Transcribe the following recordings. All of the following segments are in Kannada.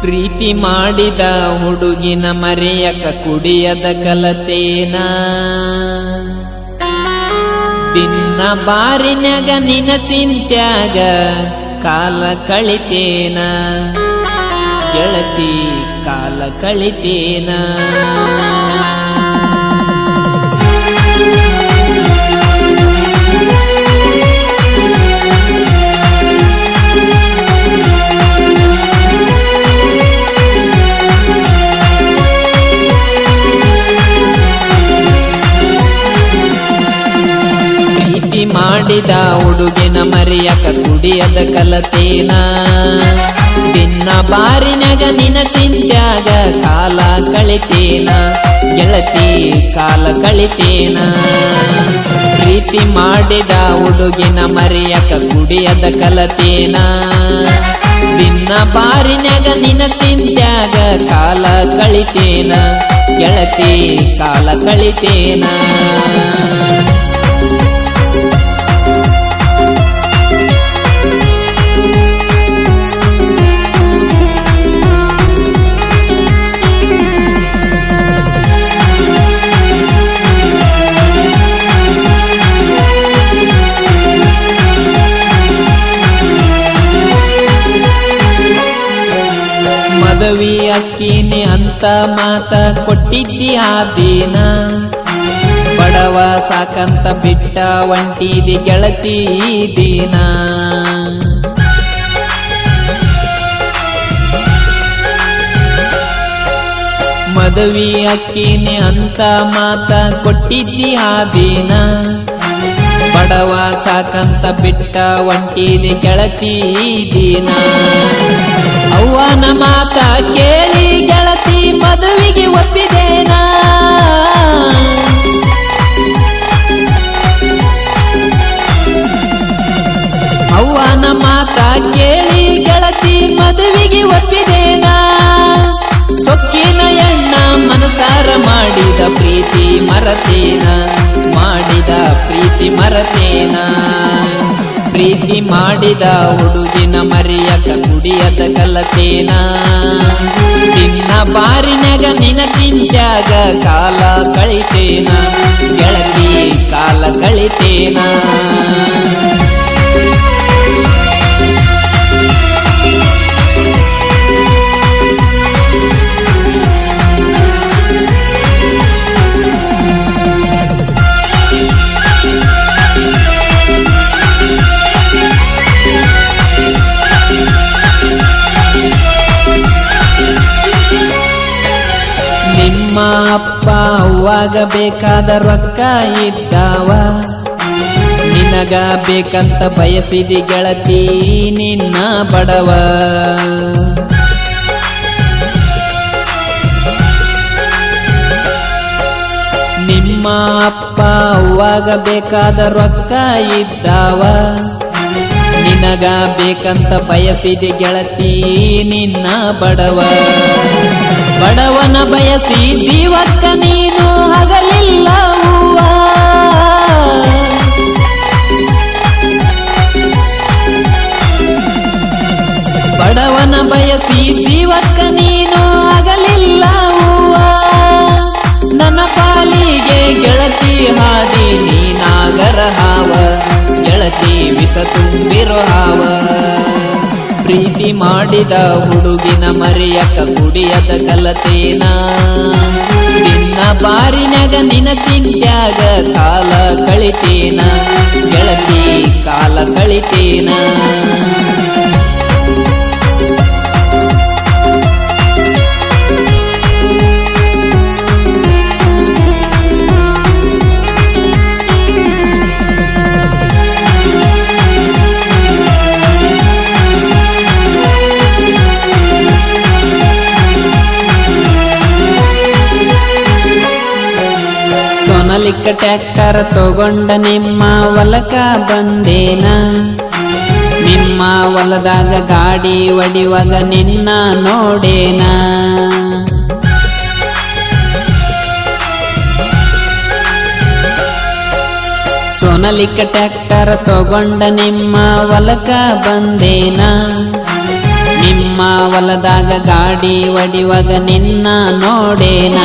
ಪ್ರೀತಿ ಮಾಡಿದ ಹುಡುಗಿನ ಮರೆಯಕ ಕುಡಿಯದ ಕಲತೇನ ದಿನ ಬಾರಿನ್ಯಾಗ ನಿನ ಚಿಂತ್ಯಾಗ ಕಾಲ ಕಳಿತೇನ ಗೆಳತಿ ಕಾಲ ಕಳಿತೇನ ಮಾಡಿದ ಹುಡುಗಿನ ಮರೆಯಕ ಕುಡಿಯದ ಕಲತೇನ ದಿನ ಬಾರಿನ್ಯಾಗ ನಿನ ಚಿಂತ್ಯಾಗ ಕಾಲ ಕಳಿತೇನ ಗೆಳತಿ ಕಾಲ ಕಳಿತೇನ ಪ್ರೀತಿ ಮಾಡಿದ ಹುಡುಗಿನ ಮರೆಯಕ ಕುಡಿಯದ ಕಲತೇನ ದಿನ ಬಾರಿನ್ಯಾಗ ನಿನ ಚಿಂತ್ಯಾಗ ಕಾಲ ಕಳಿತೇನ ಗೆಳತಿ ಕಾಲ ಕಳಿತೇನ ಮದವಿ ಅಕ್ಕಿನಿ ಅಂತ ಮಾತ ಕೊಟ್ಟಿದ್ದಿ ಆ ದಿನ ಬಡವ ಸಾಕಂತ ಬಿಟ್ಟ ಒಂಟಿದಿ ಗೆಳತಿ ದಿನ ಮದವಿ ಅಕ್ಕಿನಿ ಅಂತ ಮಾತ ಕೊಟ್ಟಿದ್ದಿ ಆ ದಿನ ಬಡವ ಸಾಕಂತ ಬಿಟ್ಟ ಒಂಟಿದಿ ಗೆಳತಿ ದಿನ ಅವ್ವನ ಮಾತ ಕೇಳಿ ಗೆಳತಿ ಮದುವೆಗೆ ಒಪ್ಪಿದೇನ ಅವ್ವನ ಮಾತ ಕೇಳಿ ಗೆಳತಿ ಮದುವೆಗೆ ಒಪ್ಪಿದೇನ ಸೊಕ್ಕಿನ ಎಣ್ಣ ಮನಸಾರ ಮಾಡಿದ ಪ್ರೀತಿ ಮರತೇನ ಮಾಡಿದ ಪ್ರೀತಿ ಮರತೇನ ಪ್ರೀತಿ ಮಾಡಿದ ಹುಡುಗಿನ ಮರೆಯಕ ಕುಡಿಯದ ಕಲತೇನ ದಿನ ಬಾರಿನ್ಯಾಗ ನಿನ ಚಿಂತ್ಯಾಗ ಕಾಲ ಕಳಿತೇನ ಗೆಳತಿ ಕಾಲ ಕಳಿತೇನ ನಿಮ್ಮ ಅಪ್ಪ ಅವ್ವಾಗ ಬೇಕಾದ ರೊಕ್ಕ ಇದ್ದಾವ ನಿನಗ ಬೇಕಂತ ಬಯಸಿದಿ ಗೆಳತಿ ನಿನ್ನ ಬಡವ ನಿಮ್ಮ ಅಪ್ಪ ಅವ್ವಾಗ ಬೇಕಾದ ರೊಕ್ಕ ಇದ್ದಾವ ನಿನಗ ಬೇಕಂತ ಬಯಸಿದಿ ಗೆಳತಿ ನಿನ್ನ ಬಡವ ಬಡವನ ಬಯಸಿ ಜೀವಕ್ಕ ನೀನು ಹಗಲಿಲ್ಲ ಹೂವ ಬಡವನ ಬಯಸಿ ಜೀವಕ್ಕ ನೀನು ಹಗಲಿಲ್ಲ ಹೂವ ನನ್ನ ಪಾಲಿಗೆ ಗೆಳತಿ ಹಾದಿ ನೀನಾಗರ ಹಾವ ಗೆಳತಿ ವಿಷ ತುಂಬಿರೋ ಹಾವ ಪ್ರೀತಿ ಮಾಡಿದ ಹುಡುಗಿನ ಮರೆಯಕ ಕುಡಿಯದ ಕಲತೇನ ದಿನ ಬಾರಿನ್ಯಾಗ ನಿನ ಚಿಂತ್ಯಾಗ ಕಾಲ ಕಳಿತೇನ ಗೆಳತಿ ಕಾಲ ಕಳಿತೇನ ಸೊನಲಿಕ್ಕ ಟ್ರ್ಯಾಕ್ಟರ್ ತಗೊಂಡ ನಿಮ್ಮ ಹೊಲಕ ಬಂದೇನ ನಿಮ್ಮ ಹೊಲದಾಗ ಗಾಡಿ ಒಡಿವಾಗ ನಿನ್ನ ನೋಡೇನ ಸೊನಲಿಕ್ಕ ಟ್ರ್ಯಾಕ್ಟರ್ ತಗೊಂಡ ನಿಮ್ಮ ಹೊಲಕ ಬಂದೇನ ನಿಮ್ಮ ನಿಮ್ಮ ಹೊಲದಾಗ ಗಾಡಿ ಒಡಿವಾಗ ನಿನ್ನ ನೋಡೇನ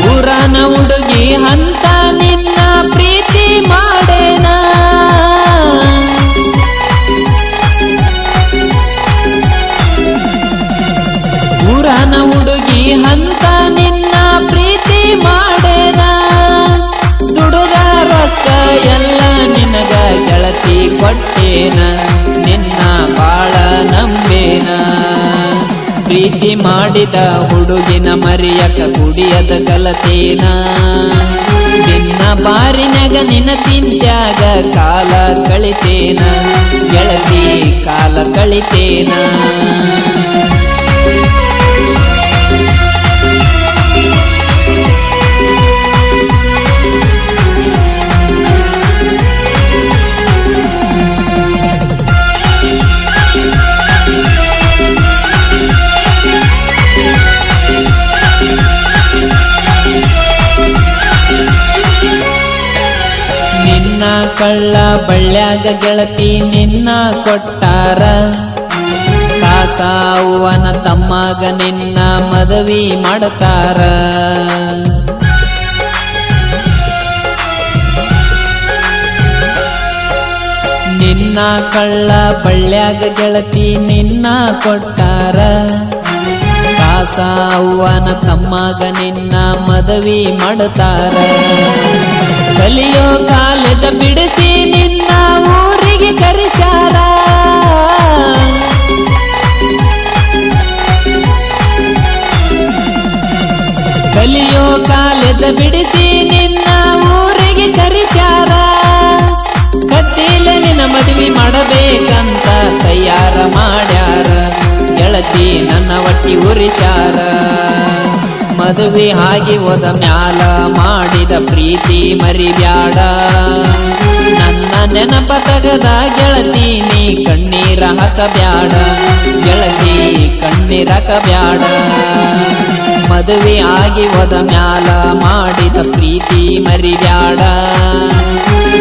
ಊರನ ಹುಡುಗಿ ಅಂತ ನಿನ್ನ ಪ್ರೀತಿ ಮಾಡೇನ ಊರನ ಹುಡುಗಿ ಅಂತ ನಿನ್ನ ಪ್ರೀತಿ ಮಾಡೇನ ದುಡುಗ ರೊಕ್ಕ ಎಲ್ಲ ನಿನಗ ಗೆಳತಿ ಕೊಟ್ಟೇನ ನಿನ್ನ ಬಾಳ ನಂಬೇನ ಪ್ರೀತಿ ಮಾಡಿದ ಹುಡುಗಿನ ಮರಿಯಕ ಕುಡಿಯದ ಕಲತೇನ ನಿನ್ನ ಬಾರಿನಾಗ ನಿನ್ನ ಚಿಂತ್ಯಾಗ ಕಾಲ ಕಳಿತೇನ ಗೆಳತಿ ಕಾಲ ಕಳಿತೇನ ಕಳ್ಳ ಬಳ್ಳ್ಯಾಗ ಗೆಳತಿ ನಿನ್ನ ಕೊಟ್ಟಾರ ಕಾಸ ಅವ್ವನ ತಮ್ಮಗ ನಿನ್ನ ಮದವಿ ಮಾಡ್ತಾರ ನಿನ್ನ ಕಳ್ಳ ಬಳ್ಳ್ಯಾಗ ಗೆಳತಿ ನಿನ್ನ ಕೊಟ್ಟಾರ ಕಾಸ ಅವ್ವನ ತಮ್ಮಗ ನಿನ್ನ ಮದವಿ ಮಾಡ್ತಾರ ಕಲಿಯೋ ಕಾಲೇಜ ಬಿಡಿಸಿ ನಿನ್ನ ಊರಿಗೆ ಕರೆಸ್ಯಾರ ಕಲಿಯೋ ಕಾಲೇಜ ಬಿಡಿಸಿ ನಿನ್ನ ಊರಿಗೆ ಕರೆಸ್ಯಾರ ಕಟ್ಟಿಲೆ ನಿನ್ನ ಮದುವೆ ಮಾಡಬೇಕಂತ ತಯಾರ ಮಾಡ್ಯಾರ ಗೆಳತಿ ನನ್ನ ಒಟ್ಟಿ ಉರಿಸ್ಯಾರ ಮದುವೆ ಆಗಿ ಹೋದ ಮ್ಯಾಲ ಮಾಡಿದ ಪ್ರೀತಿ ಮರಿಬ್ಯಾಡ ನನ್ನ ನೆನಪ ತಗದ ಗೆಳತಿ ನೀ ಕಣ್ಣೀರ ಹಾಕಬ್ಯಾಡ ಗೆಳತಿ ಕಣ್ಣೀರ ಹಾಕಬ್ಯಾಡ ಮದುವೆ ಆಗಿ ಹೋದ ಮ್ಯಾಲ ಮಾಡಿದ ಪ್ರೀತಿ ಮರಿಬ್ಯಾಡ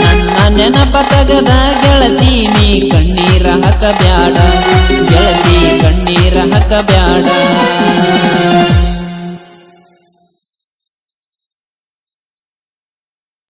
ನನ್ನ ನೆನಪ ತಗದ ಗೆಳತಿ ನೀ ಕಣ್ಣೀರ ಹಾಕಬ್ಯಾಡ ಗೆಳತಿ ಕಣ್ಣೀರ ಹಾಕಬ್ಯಾಡ